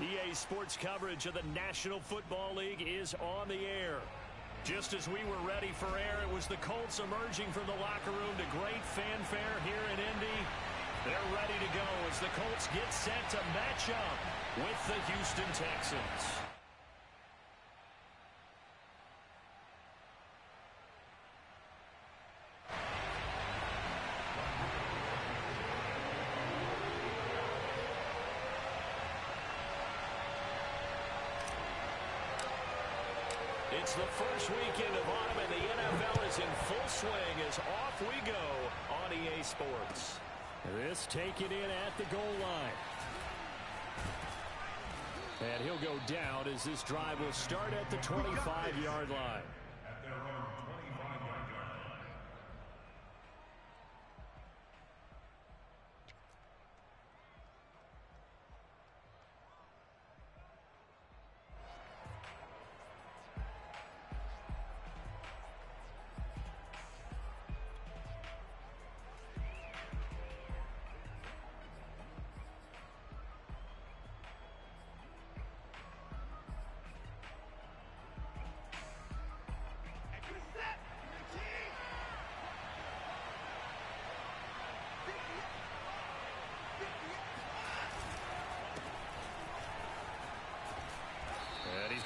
EA Sports coverage of the National Football League is on the air. Just as we were ready for air, it was the Colts emerging from the locker room to great fanfare here in Indy. They're ready to go as the Colts get set to match up with the Houston Texans. It's the first weekend of autumn, and the NFL is in full swing as off we go on EA Sports. This taken in at the goal line. And he'll go down as this drive will start at the 25-yard line.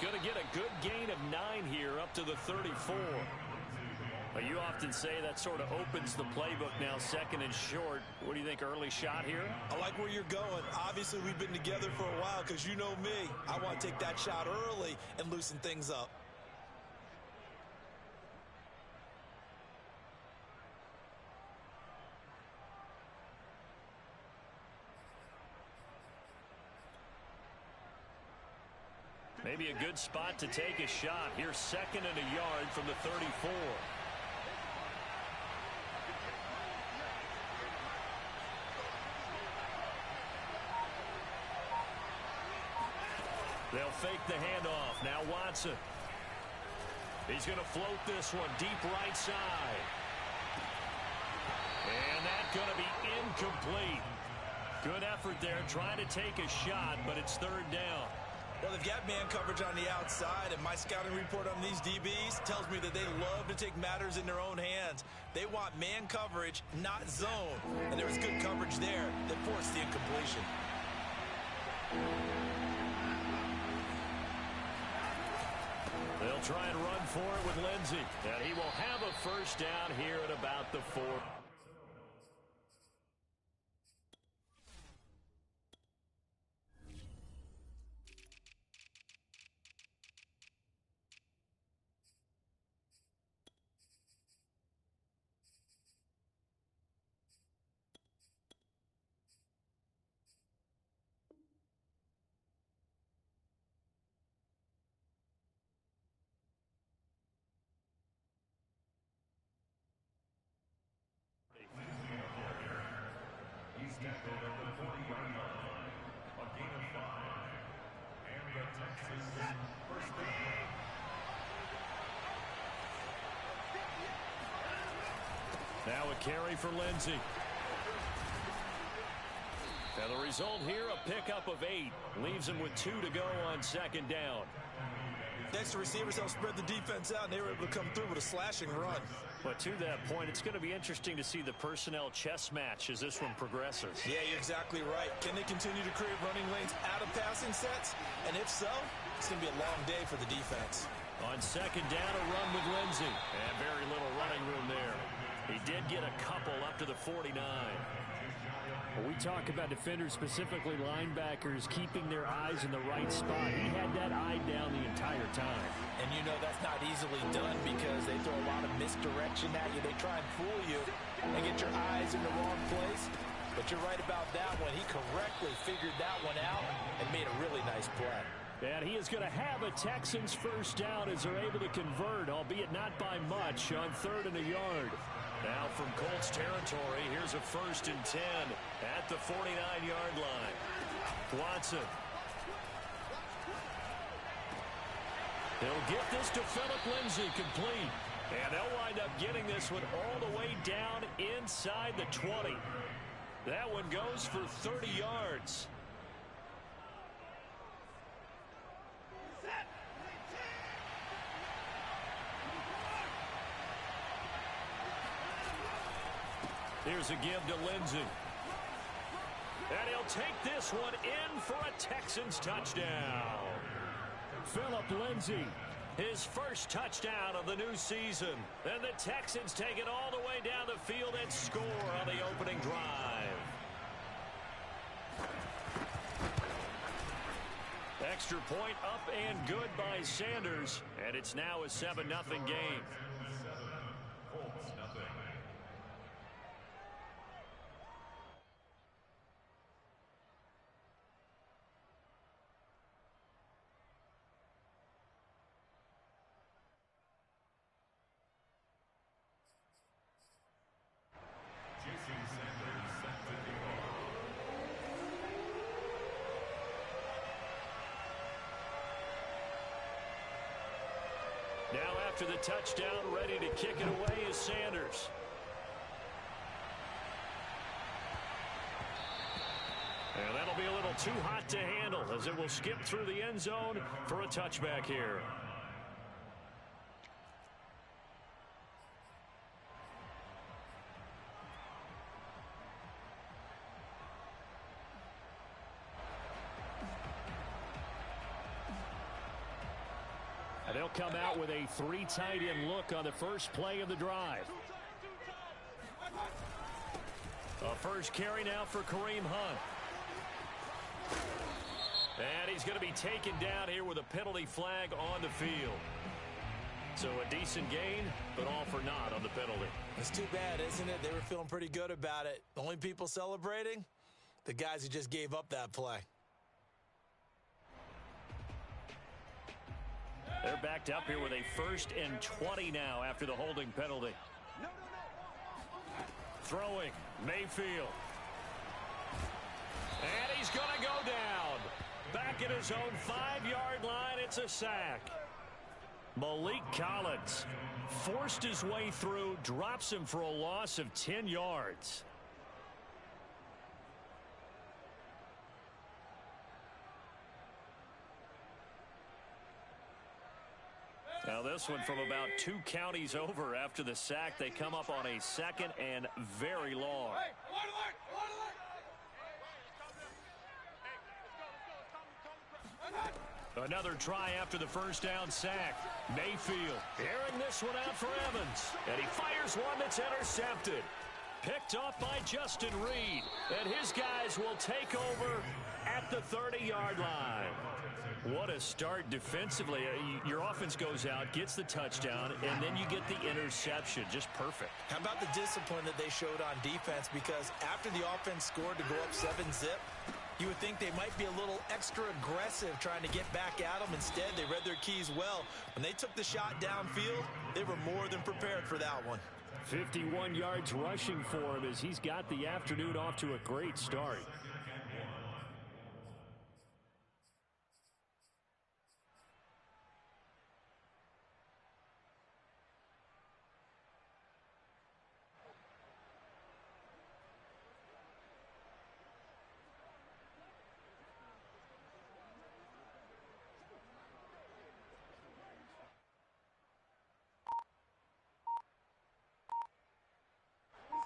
Going to get a good gain of 9 here up to the 34. But you often say that sort of opens the playbook now, second and short. What do you think, early shot here? I like where you're going. Obviously, we've been together for a while because you know me. I want to take that shot early and loosen things up. Maybe a good spot to take a shot. Here's second and a yard from the 34. They'll fake the handoff. Now Watson. He's going to float this one deep right side. And that's going to be incomplete. Good effort there trying to take a shot, but it's third down. Well, they've got man coverage on the outside, and my scouting report on these DBs tells me that they love to take matters in their own hands. They want man coverage, not zone. And there was good coverage there that forced the incompletion. They'll try and run for it with Lindsey. And he will have a first down here at about the 4. He's tackled at the 40-yard line. A gain of 5. And the Texans first down. Now a carry for Lindsey. And the result here, a pickup of 8. Leaves him with 2 to go on second down. Next to receivers, they'll spread the defense out, and they were able to come through with a slashing run. But to that point, it's going to be interesting to see the personnel chess match as this one progresses. Yeah, you're exactly right. Can they continue to create running lanes out of passing sets? And if so, it's going to be a long day for the defense. On second down, a run with Lindsey. And very little running room there. He did get a couple up to the 49. Well, we talk about defenders, specifically linebackers, keeping their eyes in the right spot. He had that eye down the entire time. And you know that's not easily done because they throw a lot of misdirection at you. They try and fool you and get your eyes in the wrong place. But you're right about that one. He correctly figured that one out and made a really nice play. And he is going to have a Texans first down as they're able to convert, albeit not by much, on third and a yard. Now from Colts territory, here's a 1st and 10 at the 49-yard line. Watson. He'll get this to Philip Lindsay, complete. And they'll wind up getting this one all the way down inside the 20. That one goes for 30 yards. Here's a give to Lindsey. And he'll take this one in for a Texans touchdown. Phillip Lindsay. His first touchdown of the new season. And the Texans take it all the way down the field and score on the opening drive. Extra point up and good by Sanders. And it's now a 7-0 game. Colts nothing. Now after the touchdown, ready to kick it away is Sanders. And that'll be a little too hot to handle as it will skip through the end zone for a touchback here. And they'll come out with a 3 tight end look on the first play of the drive. A first carry now for Kareem Hunt. And he's going to be taken down here with a penalty flag on the field. So a decent gain, but all for naught on the penalty. It's too bad, isn't it? They were feeling pretty good about it. The only people celebrating? The guys who just gave up that play. They're backed up here with a 1st and 20 now after the holding penalty. Throwing, Mayfield. And he's going to go down. Back at his own 5-yard line, it's a sack. Malik Collins forced his way through, drops him for a loss of 10 yards. Now this one from about 2 counties over after the sack. They come up on a 2nd and very long. Another try after the first down sack. Mayfield airing this one out for Evans. And he fires one that's intercepted. Picked off by Justin Reed. And his guys will take over at the 30-yard line. What a start defensively. Your offense goes out, gets the touchdown, and then you get the interception. Just perfect. How about the discipline that they showed on defense? Because after the offense scored to go up 7-zip, you would think they might be a little extra aggressive trying to get back at them. Instead, they read their keys well. When they took the shot downfield, they were more than prepared for that one. 51 yards rushing for him as he's got the afternoon off to a great start.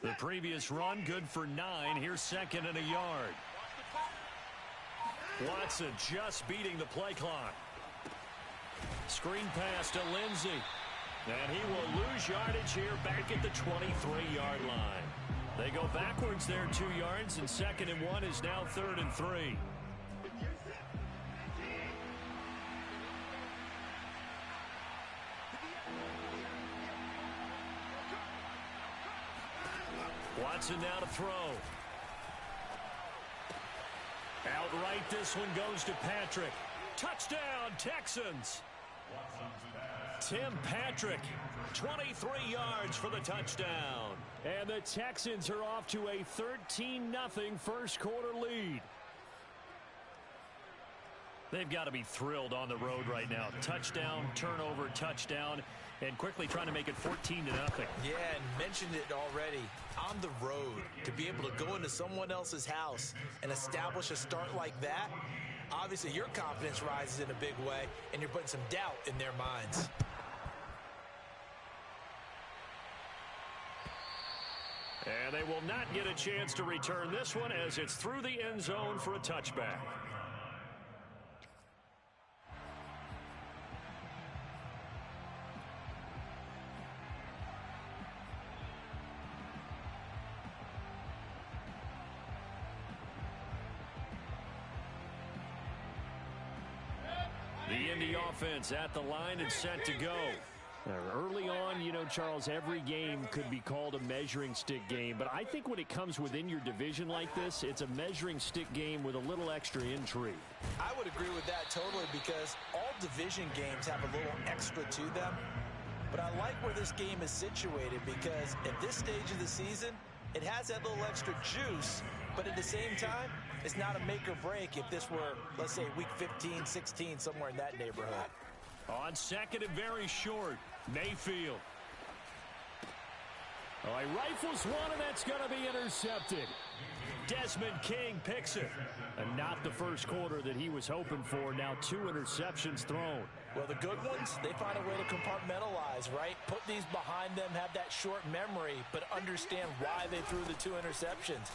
The previous run good for 9. Here's 2nd and a yard. Watson just beating the play clock. Screen pass to Lindsey. And he will lose yardage here back at the 23-yard line. They go backwards there 2 yards, and 2nd and 1 is now 3rd and 3. Watson now to throw. Outright, this one goes to Patrick. Touchdown, Texans. Tim Patrick, 23 yards for the touchdown. And the Texans are off to a 13-0 first quarter lead. They've got to be thrilled on the road right now. Touchdown, turnover, touchdown, and quickly trying to make it 14-0. Yeah, and mentioned it already. On the road, to be able to go into someone else's house and establish a start like that, obviously your confidence rises in a big way, and you're putting some doubt in their minds. And they will not get a chance to return this one as it's through the end zone for a touchback. The Indy offense at the line and set to go. Early on, you know, Charles, every game could be called a measuring stick game. But I think when it comes within your division like this, it's a measuring stick game with a little extra intrigue. I would agree with that totally because all division games have a little extra to them. But I like where this game is situated because at this stage of the season, it has that little extra juice. But at the same time, it's not a make or break if this were, let's say, week 15, 16, somewhere in that neighborhood. On second and very short, Mayfield. Oh, he rifles one, and that's going to be intercepted. Desmond King picks it. And not the first quarter that he was hoping for. Now 2 interceptions thrown. Well, the good ones, they find a way to compartmentalize, right? Put these behind them, have that short memory, but understand why they threw the 2 interceptions.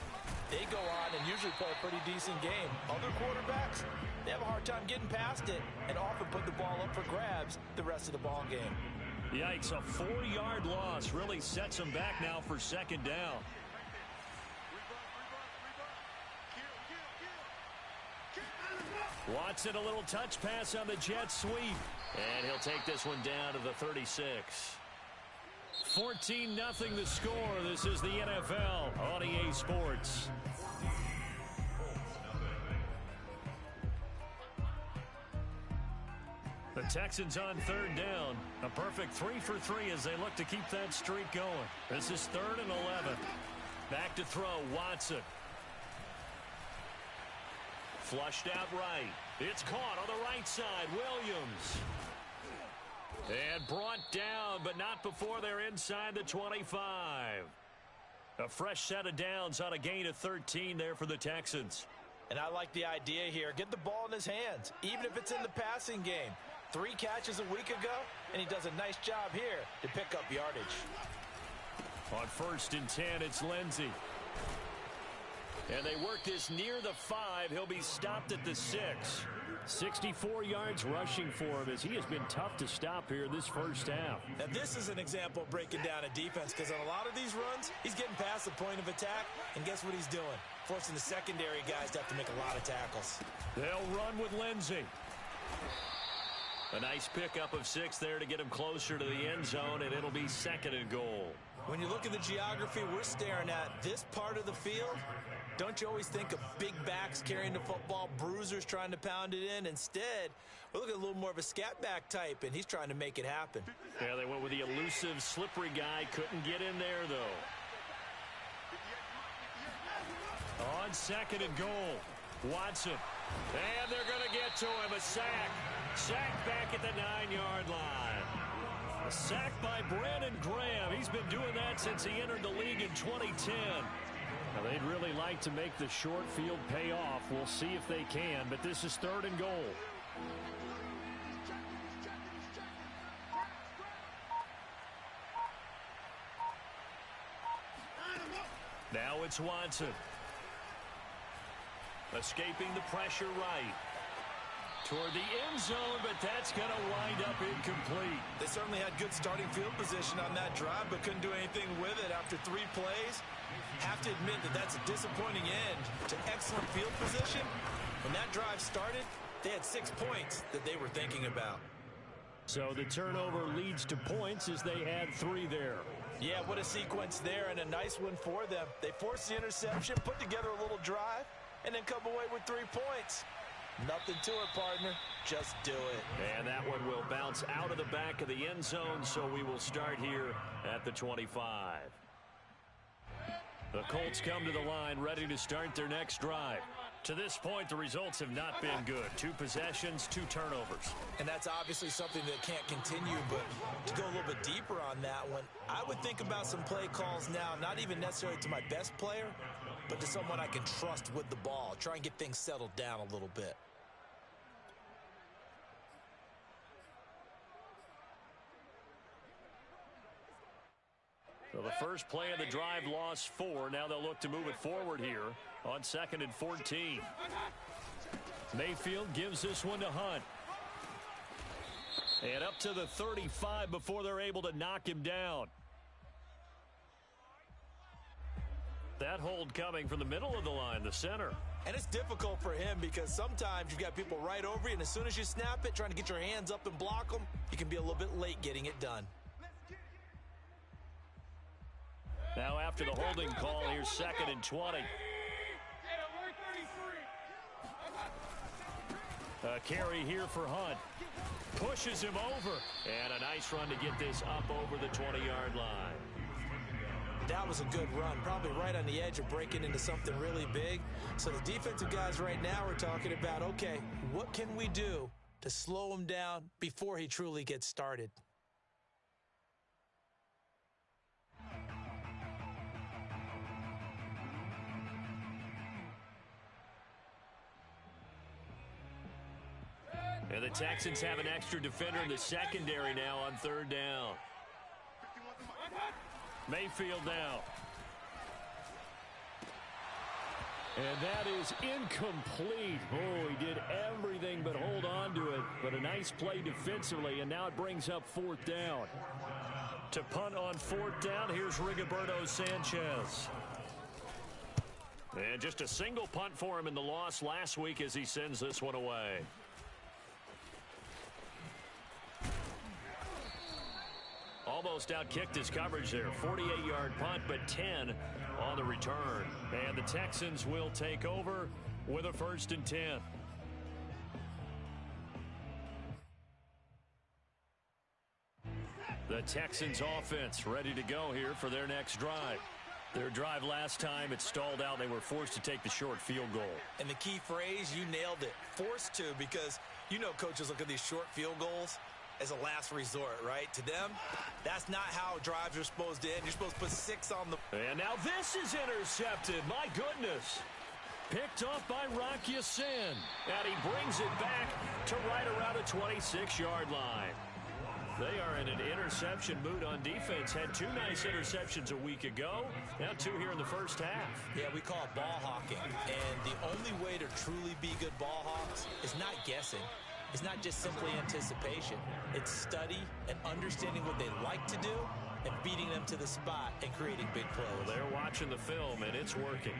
They go on and usually play a pretty decent game. Other quarterbacks, they have a hard time getting past it and often put the ball up for grabs the rest of the ball game. Yikes, a 4-yard loss really sets them back now for second down. Watson, a little touch pass on the jet sweep. And he'll take this one down to the 36. 14-0 the score. This is the NFL on EA Sports. The Texans on third down. A perfect 3 for 3 as they look to keep that streak going. This is 3rd and 11. Back to throw, Watson. Flushed out right. It's caught on the right side. Williams. And brought down, but not before they're inside the 25. A fresh set of downs on a gain of 13 there for the Texans. And I like the idea here. Get the ball in his hands, even if it's in the passing game. 3 catches a week ago, and he does a nice job here to pick up yardage. On 1st and 10, it's Lindsey. And they work this near the 5. He'll be stopped at the 6. 64 yards rushing for him as he has been tough to stop here this first half. Now this is an example of breaking down a defense because on a lot of these runs, he's getting past the point of attack, and guess what he's doing? Forcing the secondary guys to have to make a lot of tackles. They'll run with Lindsey. A nice pickup of 6 there to get him closer to the end zone, and it'll be 2nd and goal. When you look at the geography we're staring at, this part of the field, don't you always think of big backs carrying the football, bruisers trying to pound it in? Instead, we're looking at a little more of a scat back type, and he's trying to make it happen. Yeah, they went with the elusive, slippery guy. Couldn't get in there, though. On 2nd and goal, Watson. And they're going to get to him. A sack. Sack back at the 9-yard line. A sack by Brandon Graham. He's been doing that since he entered the league in 2010. Now, they'd really like to make the short field pay off. We'll see if they can, but this is 3rd and goal. Now it's Watson. Escaping the pressure right. Toward the end zone, but that's going to wind up incomplete. They certainly had good starting field position on that drive, but couldn't do anything with it after 3 plays. Have to admit that that's a disappointing end to excellent field position. When that drive started, they had 6 points that they were thinking about. So the turnover leads to points as they add 3 there. Yeah, what a sequence there, and a nice one for them. They forced the interception, put together a little drive, and then come away with 3 points. Nothing to it, partner. Just do it. And that one will bounce out of the back of the end zone, so we will start here at the 25. The Colts come to the line ready to start their next drive. To this point, the results have not been good. 2 possessions, 2 turnovers. And that's obviously something that can't continue, but to go a little bit deeper on that one, I would think about some play calls now, not even necessarily to my best player, but to someone I can trust with the ball. Try and get things settled down a little bit. So the first play of the drive lost 4. Now they'll look to move it forward here on 2nd and 14. Mayfield gives this one to Hunt. And up to the 35 before they're able to knock him down. That hold coming from the middle of the line, the center. And it's difficult for him because sometimes you've got people right over you, and as soon as you snap it, trying to get your hands up and block them, you can be a little bit late getting it done. Now after the holding call, here's 2nd and 20. A carry here for Hunt. Pushes him over. And a nice run to get this up over the 20-yard line. That was a good run, probably right on the edge of breaking into something really big. So the defensive guys right now are talking about, okay, what can we do to slow him down before he truly gets started? And the Texans have an extra defender in the secondary now on 3rd down. Mayfield now. And that is incomplete. Oh, he did everything but hold on to it. But a nice play defensively, and now it brings up 4th down. To punt on 4th down, here's Rigoberto Sanchez. And just a single punt for him in the loss last week as he sends this one away. Almost outkicked his coverage there. 48-yard punt, but 10 on the return. And the Texans will take over with a 1st and 10. The Texans offense ready to go here for their next drive. Their drive last time, it stalled out. They were forced to take the short field goal. And the key phrase, you nailed it. Forced to, because you know coaches look at these short field goals as a last resort, right? To them, that's not how drives are supposed to end. You're supposed to put 6 on the... And now this is intercepted. My goodness. Picked off by Rock Ya-Sin. And he brings it back to right around the 26-yard line. They are in an interception mood on defense. Had 2 nice interceptions a week ago. Now 2 here in the first half. Yeah, we call it ball hawking. And the only way to truly be good ball hawks is not guessing. It's not just simply anticipation. It's study and understanding what they like to do and beating them to the spot and creating big plays. Well, they're watching the film, and it's working.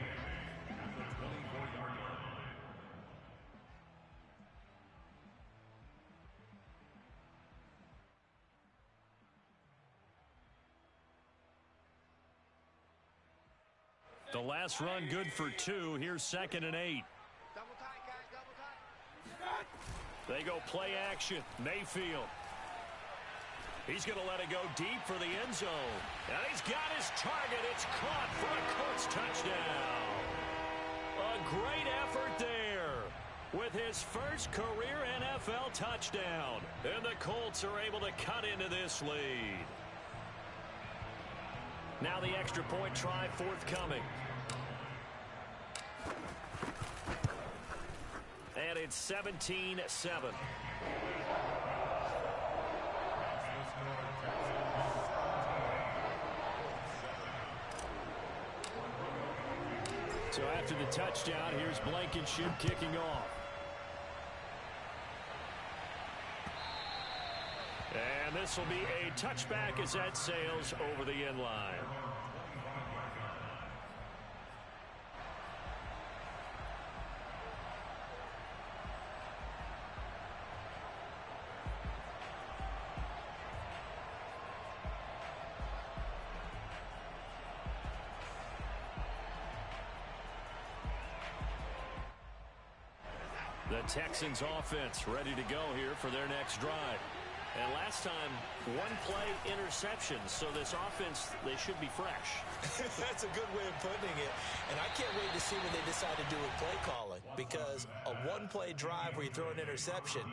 The last run good for 2. Here's 2nd and 8. They go play action. Mayfield. He's going to let it go deep for the end zone. And he's got his target. It's caught for a Colts touchdown. A great effort there with his first career NFL touchdown. And the Colts are able to cut into this lead. Now the extra point try forthcoming. And it's 17-7. So after the touchdown, here's Blankenship kicking off. And this will be a touchback as that sails over the end line. The Texans offense ready to go here for their next drive. And last time, 1 play interception. So this offense, they should be fresh. That's a good way of putting it. And I can't wait to see what they decide to do with play calling. Because a 1-play drive where you throw an interception,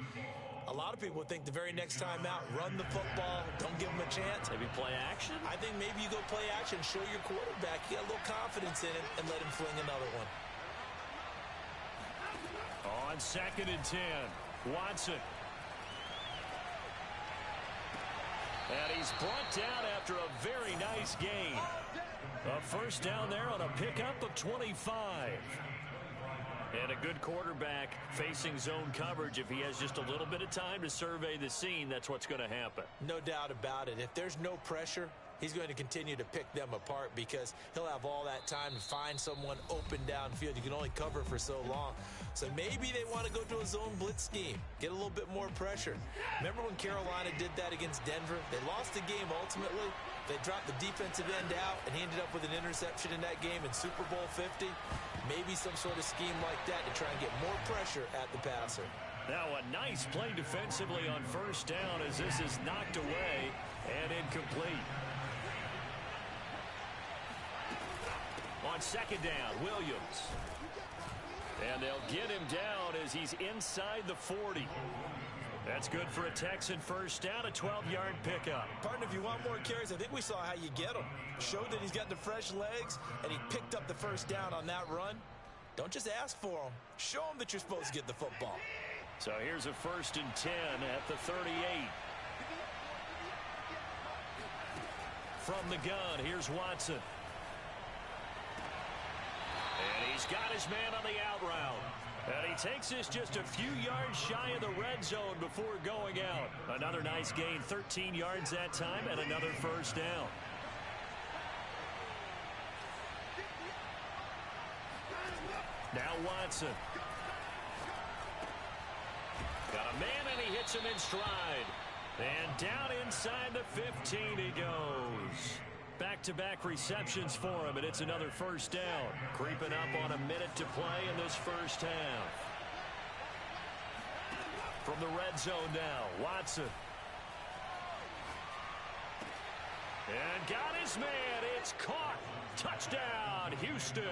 a lot of people think the very next time out, run the football, don't give them a chance. Maybe play action? I think maybe you go play action, show your quarterback you got a little confidence in him, and let him fling another one. On 2nd and 10, Watson. And he's brought down after a very nice gain. A first down there on a pickup of 25. And a good quarterback facing zone coverage. If he has just a little bit of time to survey the scene, that's what's going to happen. No doubt about it. If there's no pressure, he's going to continue to pick them apart because he'll have all that time to find someone open downfield. You can only cover for so long. So maybe they want to go to a zone blitz scheme, get a little bit more pressure. Remember when Carolina did that against Denver? They lost the game ultimately. They dropped the defensive end out, and he ended up with an interception in that game in Super Bowl 50. Maybe some sort of scheme like that to try and get more pressure at the passer. Now a nice play defensively on first down as this is knocked away and incomplete. On second down, Williams. And they'll get him down as he's inside the 40. That's good for a Texan first down, a 12-yard pickup. Partner, if you want more carries, I think we saw how you get them. Showed that he's got the fresh legs, and he picked up the first down on that run. Don't just ask for them. Show them that you're supposed to get the football. So here's a 1st and 10 at the 38. From the gun, here's Watson. And he's got his man on the out route. And he takes this just a few yards shy of the red zone before going out. Another nice gain, 13 yards that time, and another first down. Now Watson. Got a man, and he hits him in stride. And down inside the 15 he goes. Back-to-back receptions for him, and it's another first down. Creeping up on a minute to play in this first half. From the red zone now, Watson. And got his man. It's caught. Touchdown, Houston.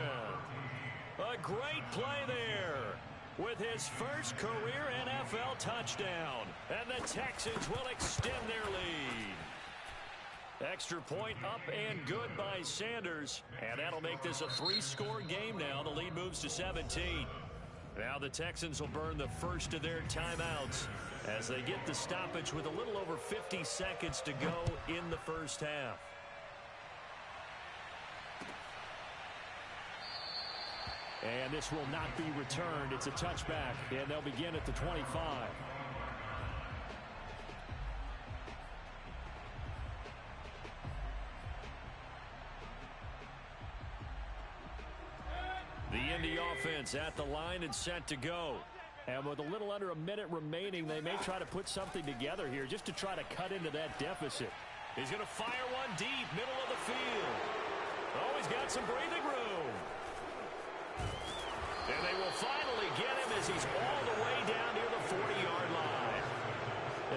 A great play there with his first career NFL touchdown. And the Texans will extend their lead. Extra point up and good by Sanders. And that'll make this a 3-score game now. The lead moves to 17. Now the Texans will burn the first of their timeouts as they get the stoppage with a little over 50 seconds to go in the first half. And this will not be returned. It's a touchback, and they'll begin at the 25. The Indy offense at the line and set to go. And with a little under a minute remaining, they may try to put something together here just to try to cut into that deficit. He's going to fire one deep, middle of the field. Oh, he's got some breathing room. And they will finally get him as he's all the way down near the 40-yard line.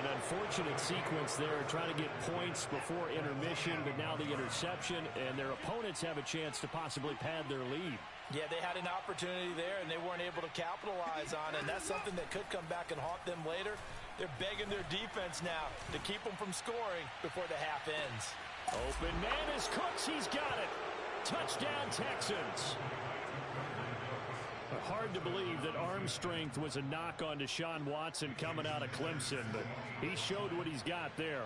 An unfortunate sequence there, trying to get points before intermission, but now the interception, and their opponents have a chance to possibly pad their lead. Yeah, they had an opportunity there, and they weren't able to capitalize on it, and that's something that could come back and haunt them later. They're begging their defense now to keep them from scoring before the half ends. Open man is Cooks. He's got it. Touchdown, Texans. Hard to believe that arm strength was a knock on Deshaun Watson coming out of Clemson, but he showed what he's got there.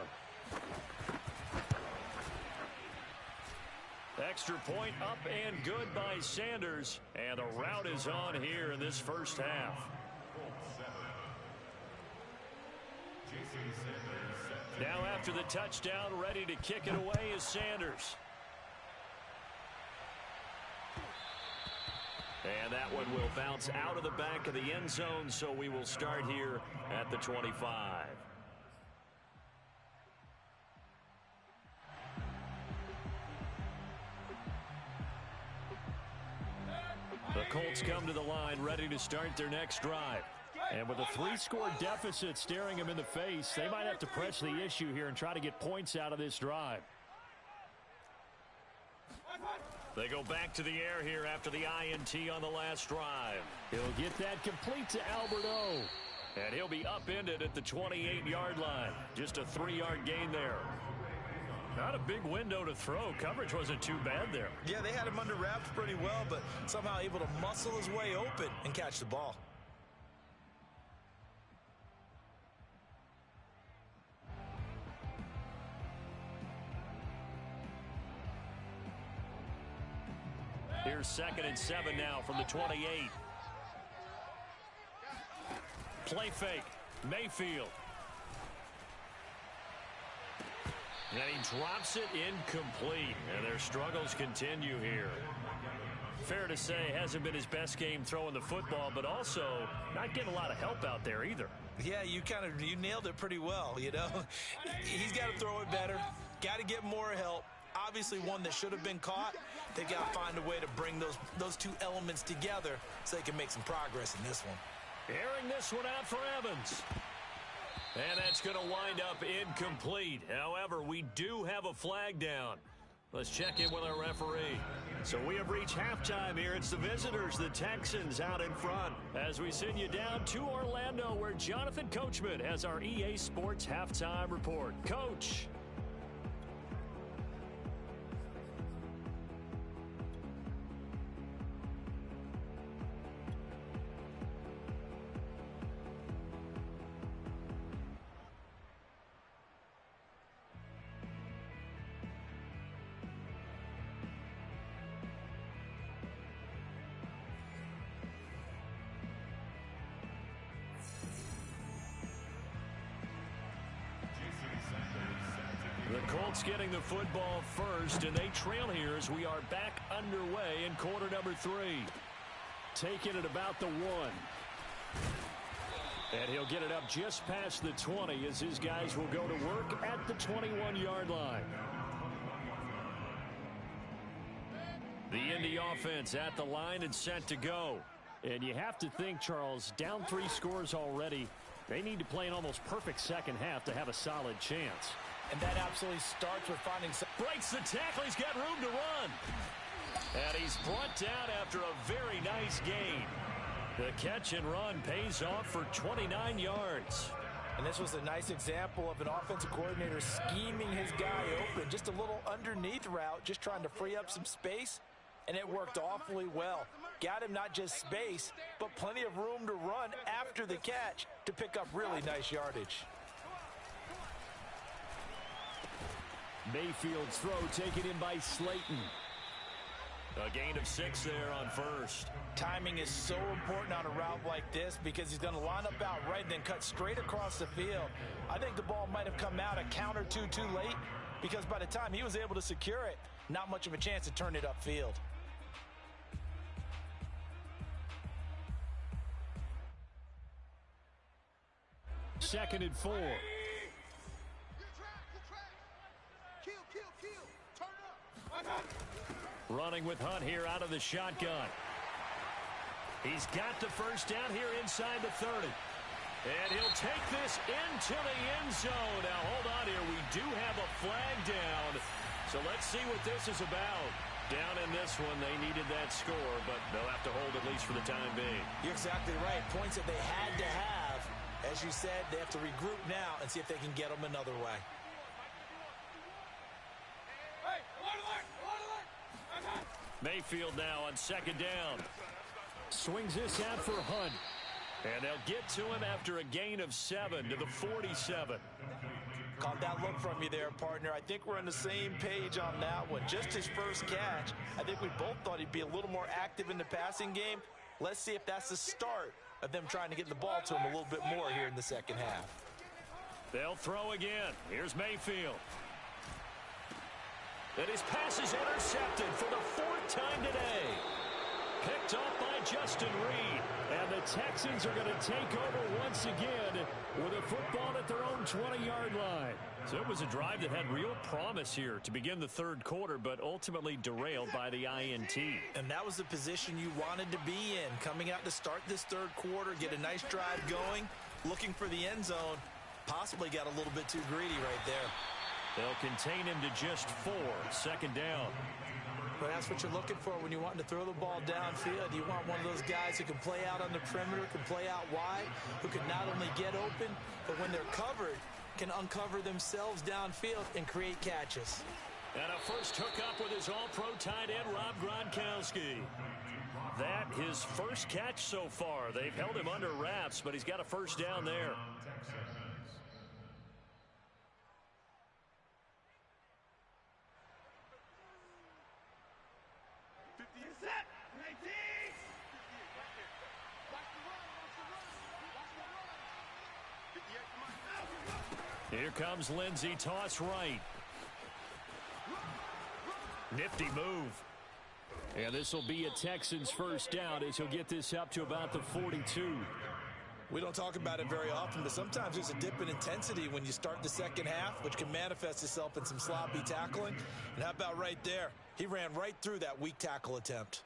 Extra point up and good by Sanders, and the route is on here in this first half. Now after the touchdown, ready to kick it away is Sanders. And that one will bounce out of the back of the end zone, so we will start here at the 25. The Colts come to the line ready to start their next drive. And with a 3-score deficit staring them in the face, they might have to press the issue here and try to get points out of this drive. They go back to the air here after the INT on the last drive. He'll get that complete to Albert O. And he'll be upended at the 28-yard line. Just a 3-yard gain there. Not a big window to throw. Coverage wasn't too bad there. Yeah, they had him under wraps pretty well, but somehow able to muscle his way open and catch the ball. Here's 2nd and 7 now from the 28. Play fake. Mayfield. And he drops it incomplete. And their struggles continue here. Fair to say, hasn't been his best game throwing the football, but also not getting a lot of help out there either. Yeah, you nailed it pretty well, you know. He's got to throw it better. Got to get more help. Obviously one that should have been caught. They've got to find a way to bring those two elements together so they can make some progress in this one. Airing this one out for Evans. And that's going to wind up incomplete. However, we do have a flag down. Let's check in with our referee. So we have reached halftime here. It's the visitors, the Texans, out in front. As we send you down to Orlando, where Jonathan Coachman has our EA Sports halftime report. Coach. The Colts getting the football first, and they trail here as we are back underway in quarter number 3. Taking it about the 1. And he'll get it up just past the 20 as his guys will go to work at the 21-yard line. The Indy offense at the line and set to go. And you have to think, Charles, down 3 scores already. They need to play an almost perfect second half to have a solid chance. And that absolutely starts with finding some... Breaks the tackle. He's got room to run. And he's brought down after a very nice gain. The catch and run pays off for 29 yards. And this was a nice example of an offensive coordinator scheming his guy open. Just a little underneath route, just trying to free up some space. And it worked awfully well. Got him not just space, but plenty of room to run after the catch to pick up really nice yardage. Mayfield's throw taken in by Slayton. A gain of 6 there on first. Timing is so important on a route like this because he's going to line up out right and then cut straight across the field. I think the ball might have come out a count or two too late because by the time he was able to secure it, not much of a chance to turn it upfield. Second and 4. Running with Hunt here out of the shotgun. He's got the first down here inside the 30. And he'll take this into the end zone. Now, hold on here. We do have a flag down. So let's see what this is about. Down in this one, they needed that score, but they'll have to hold at least for the time being. You're exactly right. Points that they had to have. As you said, they have to regroup now and see if they can get them another way. Mayfield now on second down. Swings this out for Hunt. And they'll get to him after a gain of 7 to the 47. Caught that look from you there, partner. I think we're on the same page on that one. Just his first catch. I think we both thought he'd be a little more active in the passing game. Let's see if that's the start of them trying to get the ball to him a little bit more here in the second half. They'll throw again. Here's Mayfield. And his pass is intercepted for the 4th time today. Picked off by Justin Reed. And the Texans are going to take over once again with a football at their own 20-yard line. So it was a drive that had real promise here to begin the 3rd quarter, but ultimately derailed by the INT. And that was the position you wanted to be in. Coming out to start this 3rd quarter, get a nice drive going, looking for the end zone. Possibly got a little bit too greedy right there. They'll contain him to just 4. Second down. But that's what you're looking for when you're wanting to throw the ball downfield. You want one of those guys who can play out on the perimeter, can play out wide, who can not only get open, but when they're covered, can uncover themselves downfield and create catches. And a first hookup with his all-pro tight end, Rob Gronkowski. That his first catch so far. They've held him under wraps, but he's got a first down there. Here comes Lindsey, toss right. Nifty move. And this will be a Texans first down as he'll get this up to about the 42. We don't talk about it very often, but sometimes there's a dip in intensity when you start the second half, which can manifest itself in some sloppy tackling. And how about right there? He ran right through that weak tackle attempt.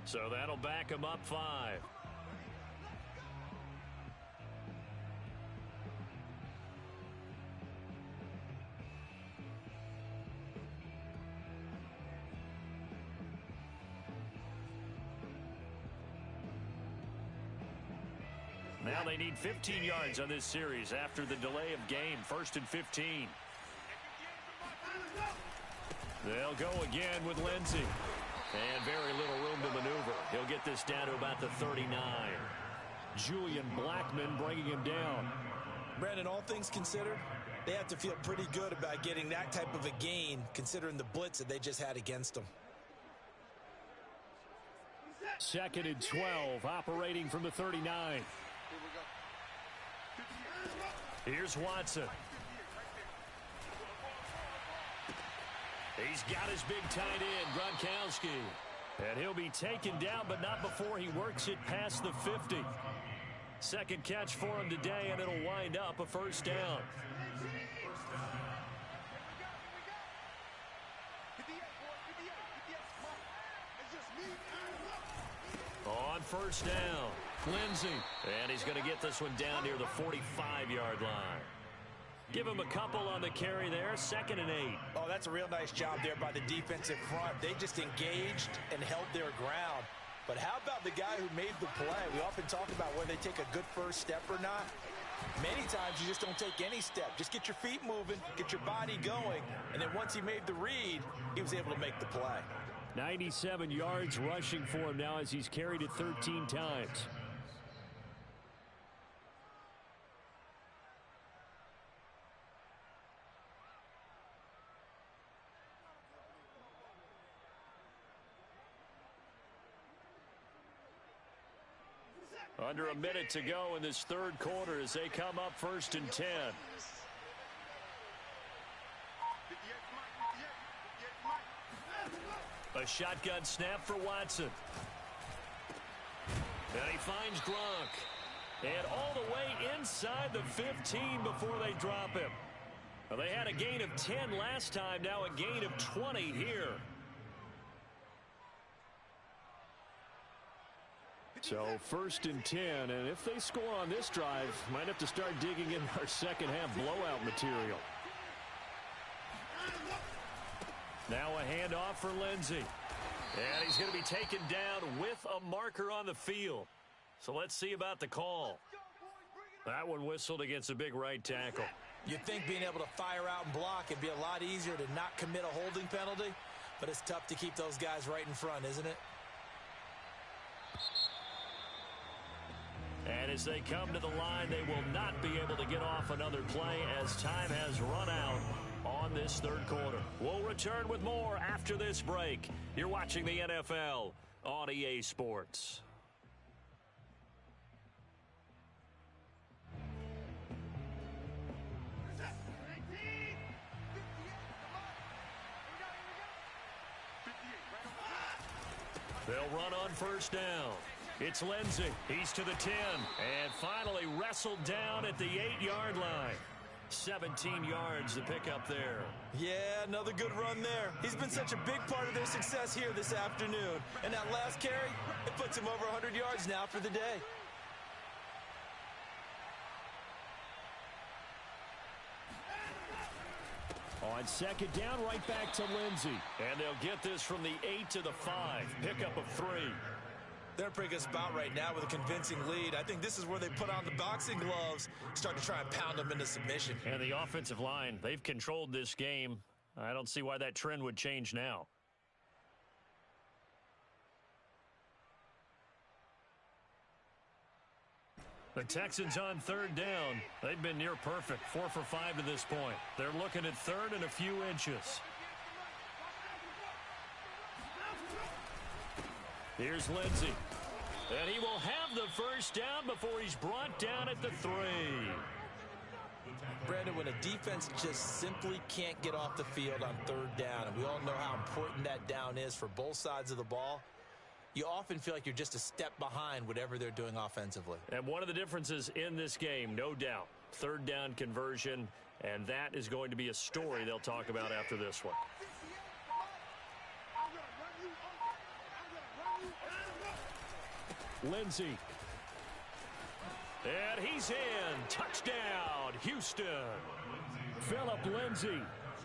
So that'll back him up 5. Now they need 15 yards on this series after the delay of game. 1st and 15. They'll go again with Lindsey. And very little room to maneuver. He'll get this down to about the 39. Julian Blackman bringing him down. Brandon, all things considered, they have to feel pretty good about getting that type of a gain, considering the blitz that they just had against them. 2nd and 12, operating from the 39. Here's Watson. He's got his big tight end, Gronkowski. And he'll be taken down, but not before he works it past the 50. Second catch for him today, and it'll wind up a first down. On first down, Lindsey. And he's going to get this one down near the 45-yard line. Give him a couple on the carry there. 2nd and 8. Oh, that's a real nice job there by the defensive front. They just engaged and held their ground. But how about the guy who made the play? We often talk about whether they take a good first step or not. Many times you just don't take any step. Just get your feet moving, get your body going, and then once he made the read, he was able to make the play. 97 yards rushing for him now as he's carried it 13 times. Under a minute to go in this third quarter as they come up 1st and 10. A shotgun snap for Watson. And he finds Gronk. And all the way inside the 15 before they drop him. Well, they had a gain of 10 last time, now a gain of 20 here. So 1st and 10, and if they score on this drive, might have to start digging in our second half blowout material. Now a handoff for Lindsey. And he's going to be taken down with a marker on the field. So let's see about the call. That one whistled against a big right tackle. You'd think being able to fire out and block it'd be a lot easier to not commit a holding penalty, but it's tough to keep those guys right in front, isn't it? And as they come to the line, they will not be able to get off another play as time has run out on this third quarter. We'll return with more after this break. You're watching the NFL on EA Sports. They'll run on first down. It's Lindsey. He's to the 10. And finally wrestled down at the 8-yard line. 17 yards to pick up there. Yeah, another good run there. He's been such a big part of their success here this afternoon. And that last carry, it puts him over 100 yards now for the day. On second down, right back to Lindsey. And they'll get this from the 8 to the 5. Pickup of 3. They're in a pretty good spot right now with a convincing lead. I think this is where they put on the boxing gloves, start to try and pound them into submission. And the offensive line, they've controlled this game. I don't see why that trend would change now. The Texans on third down. They've been near perfect, 4 for 5 to this point. They're looking at third and a few inches. Here's Lindsey. And he will have the first down before he's brought down at the 3. Brandon, when a defense just simply can't get off the field on third down, and we all know how important that down is for both sides of the ball, you often feel like you're just a step behind whatever they're doing offensively. And one of the differences in this game, no doubt, third down conversion, and that is going to be a story they'll talk about after this one. Lindsey. And he's in. Touchdown, Houston. Phillip Lindsey.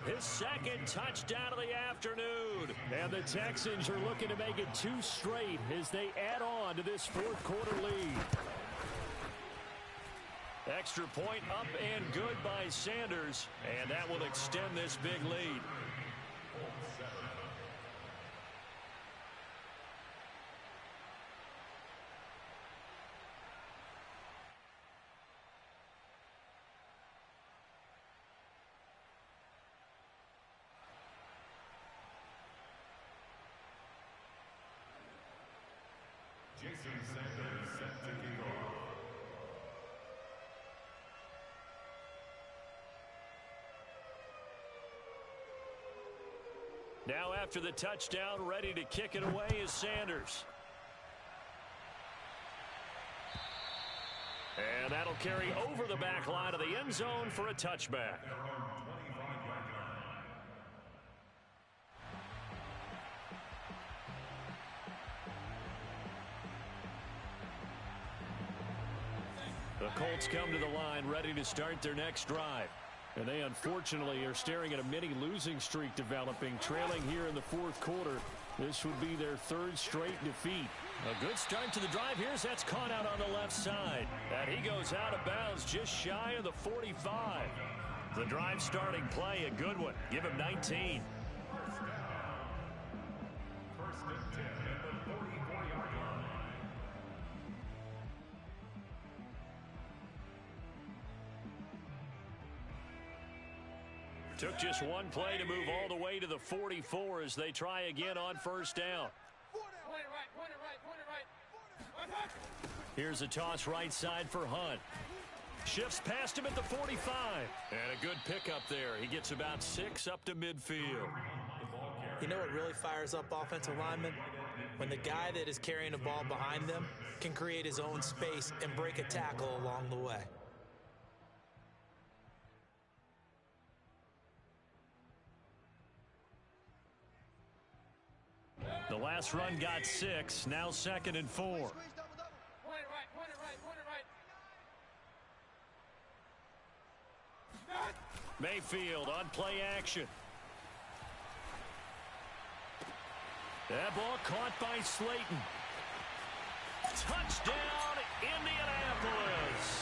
His second touchdown of the afternoon. And the Texans are looking to make it 2 straight as they add on to this fourth quarter lead. Extra point up and good by Sanders. And that will extend this big lead. Jason Sanders set to kick off. Now after the touchdown, ready to kick it away is Sanders. And that'll carry over the back line of the end zone for a touchback. The Colts come to the line ready to start their next drive. And they unfortunately are staring at a mini losing streak developing, trailing here in the fourth quarter. This would be their 3rd straight defeat. A good start to the drive here as that's caught out on the left side. And he goes out of bounds just shy of the 45. The drive starting play, a good one. Give him 19. First and 10 at the 44-yard line. Took just one play to move all the way to the 44 as they try again on first down. Here's a toss right side for Hunt. Shifts past him at the 45. And a good pickup there. He gets about 6 up to midfield. You know what really fires up offensive linemen? When the guy that is carrying the ball behind them can create his own space and break a tackle along the way. The last run got 6. Now 2nd and 4. Mayfield on play action. That ball caught by Slayton. Touchdown, Indianapolis.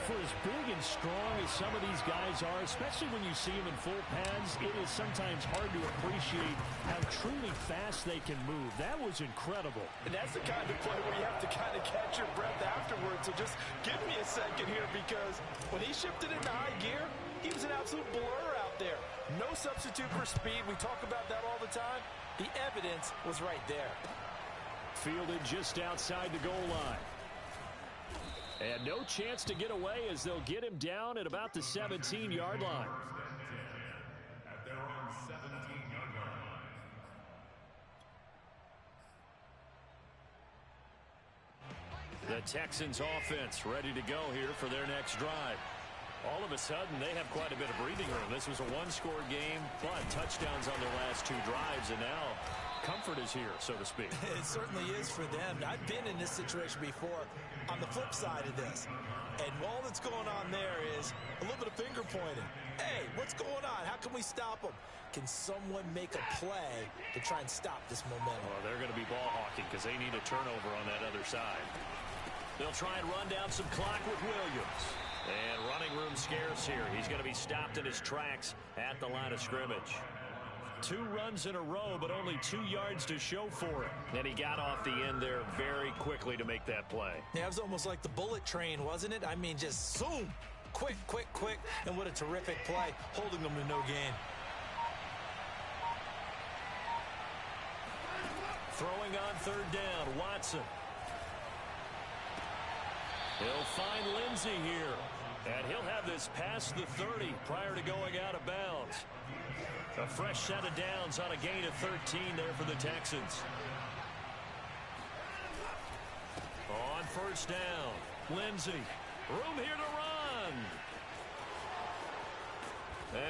For as big and strong as some of these guys are, especially when you see them in full pads, it is sometimes hard to appreciate how truly fast they can move. That was incredible. And that's the kind of play where you have to kind of catch your breath afterwards. So just give me a second here, because when he shifted into high gear, he was an absolute blur out there. No substitute for speed. We talk about that all the time. The evidence was right there. Fielded just outside the goal line. And no chance to get away as they'll get him down at about the 17-yard line. At their own 17-yard line. The Texans offense ready to go here for their next drive. All of a sudden, they have quite a bit of breathing room. This was a one-score game, but touchdowns on their last 2 drives, and now comfort is here, so to speak. It certainly is for them. I've been in this situation before on the flip side of this. And all that's going on there is a little bit of finger pointing. Hey, what's going on? How can we stop them? Can someone make a play to try and stop this momentum? Well, they're going to be ball hawking because they need a turnover on that other side. They'll try and run down some clock with Williams. And running room scarce here. He's going to be stopped in his tracks at the line of scrimmage. 2 runs in a row, but only 2 yards to show for it. And he got off the end there very quickly to make that play. Yeah, it was almost like the bullet train, wasn't it? I mean, just zoom. Quick, quick, quick. And what a terrific play, holding them to no gain. Throwing on 3rd down, Watson. He'll find Lindsey here. And he'll have this past the 30 prior to going out of bounds. A fresh set of downs on a gain of 13 there for the Texans. On 1st down, Lindsey. Room here to run.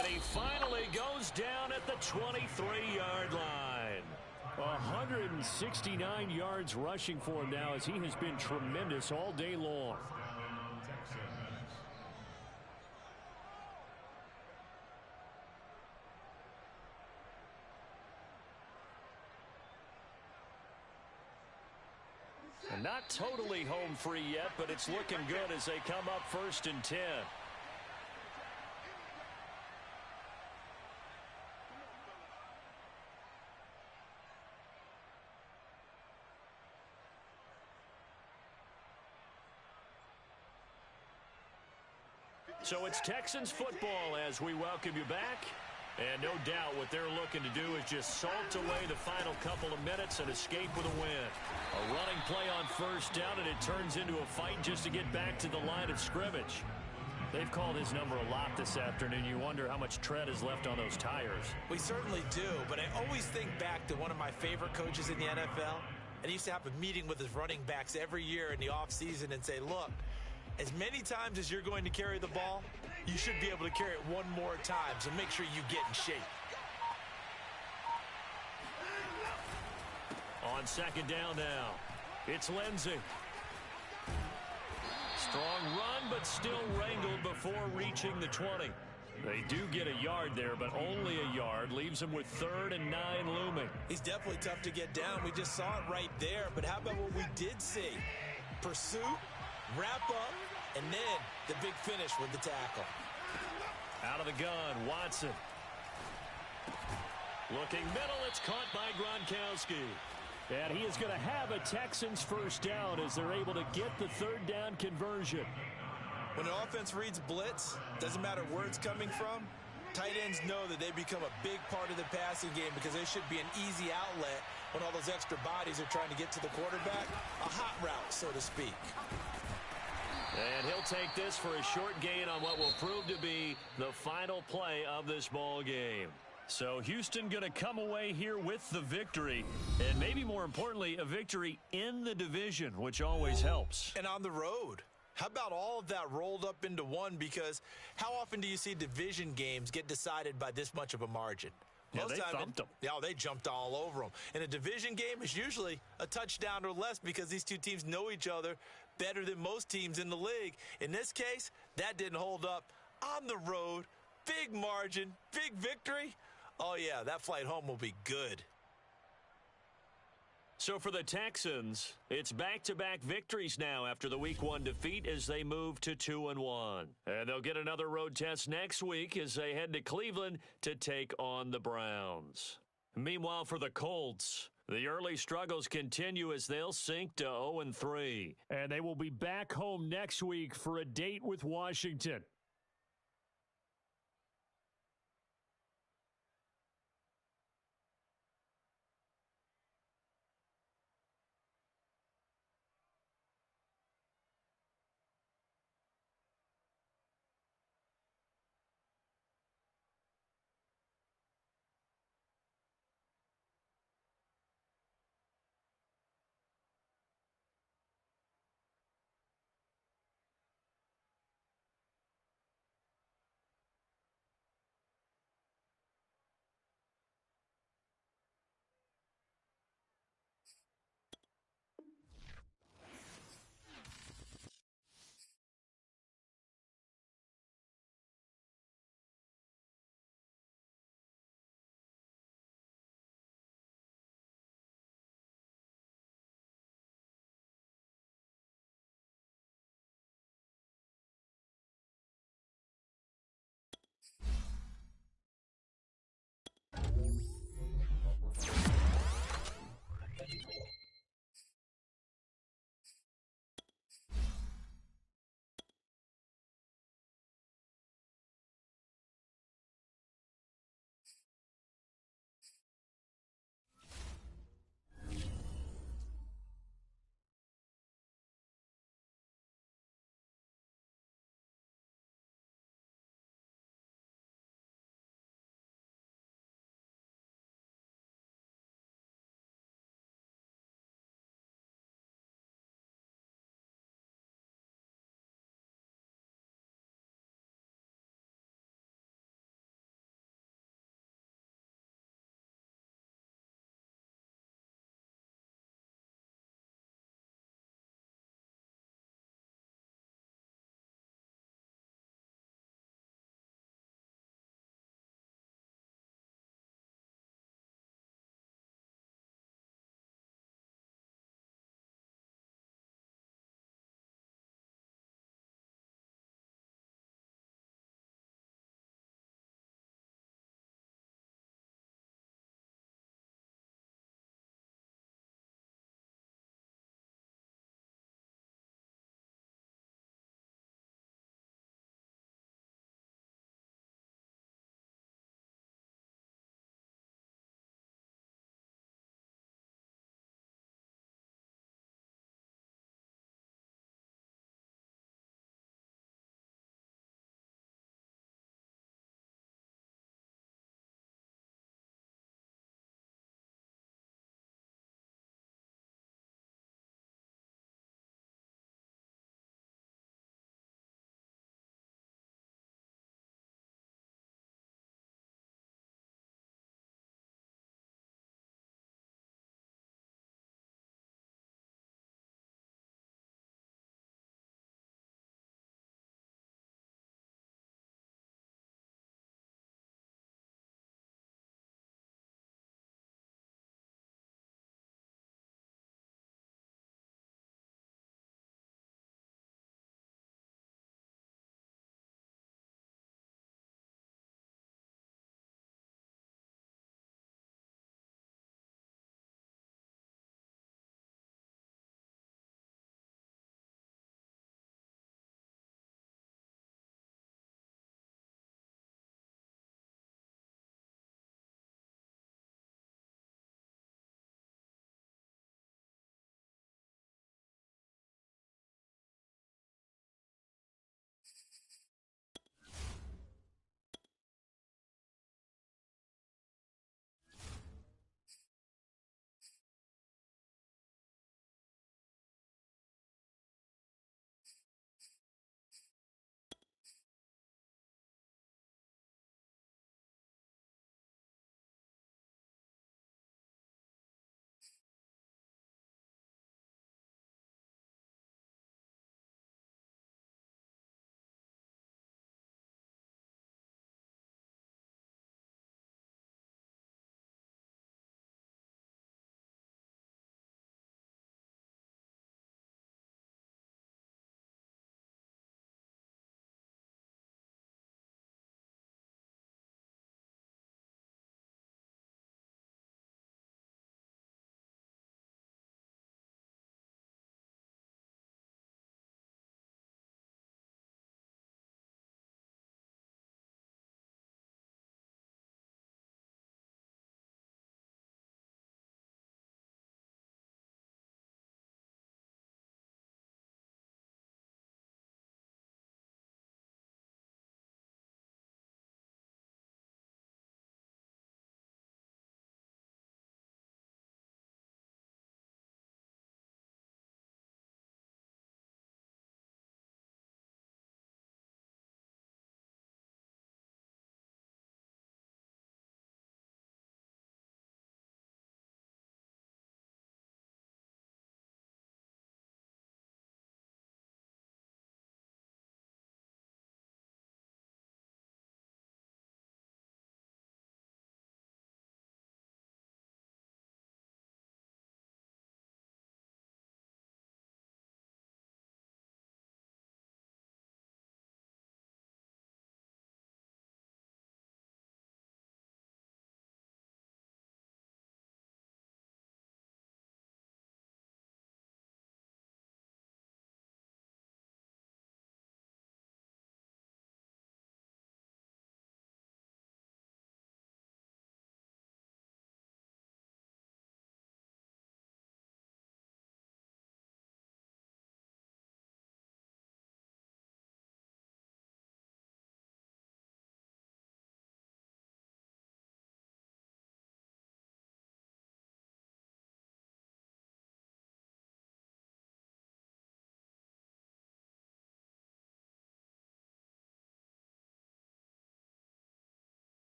And he finally goes down at the 23-yard line. 169 yards rushing for him now, as he has been tremendous all day long. And not totally home free yet, but it's looking good as they come up 1st and 10. So it's Texans football as we welcome you back. And no doubt what they're looking to do is just salt away the final couple of minutes and escape with a win. A running play on 1st down, and it turns into a fight just to get back to the line of scrimmage. They've called his number a lot this afternoon. You wonder how much tread is left on those tires. We certainly do, but I always think back to one of my favorite coaches in the NFL. And he used to have a meeting with his running backs every year in the offseason and say, look, as many times as you're going to carry the ball, you should be able to carry it one more time, so make sure you get in shape. On 2nd down now, it's Lindsey. Strong run, but still wrangled before reaching the 20. They do get a yard there, but only a yard. Leaves them with 3rd and 9 looming. He's definitely tough to get down. We just saw it right there, but how about what we did see? Pursuit, wrap up, and then the big finish with the tackle. Out of the gun, Watson. Looking middle, it's caught by Gronkowski. And he is going to have a Texans 1st down as they're able to get the 3rd down conversion. When an offense reads blitz, doesn't matter where it's coming from, tight ends know that they become a big part of the passing game because there should be an easy outlet when all those extra bodies are trying to get to the quarterback. A hot route, so to speak. And he'll take this for a short gain on what will prove to be the final play of this ball game. So Houston going to come away here with the victory, and maybe more importantly, a victory in the division, which always helps. And on the road. How about all of that rolled up into one? Because how often do you see division games get decided by this much of a margin? Yeah, they thumped them. Yeah, they jumped all over them. And a division game is usually a touchdown or less because these two teams know each other better than most teams in the league. In this case, that didn't hold up. On the road, big margin, big victory. Oh, yeah, that flight home will be good. So for the Texans, it's back-to-back victories now after the Week 1 defeat as they move to 2-1. And they'll get another road test next week as they head to Cleveland to take on the Browns. Meanwhile, for the Colts, the early struggles continue as they'll sink to 0-3. And they will be back home next week for a date with Washington.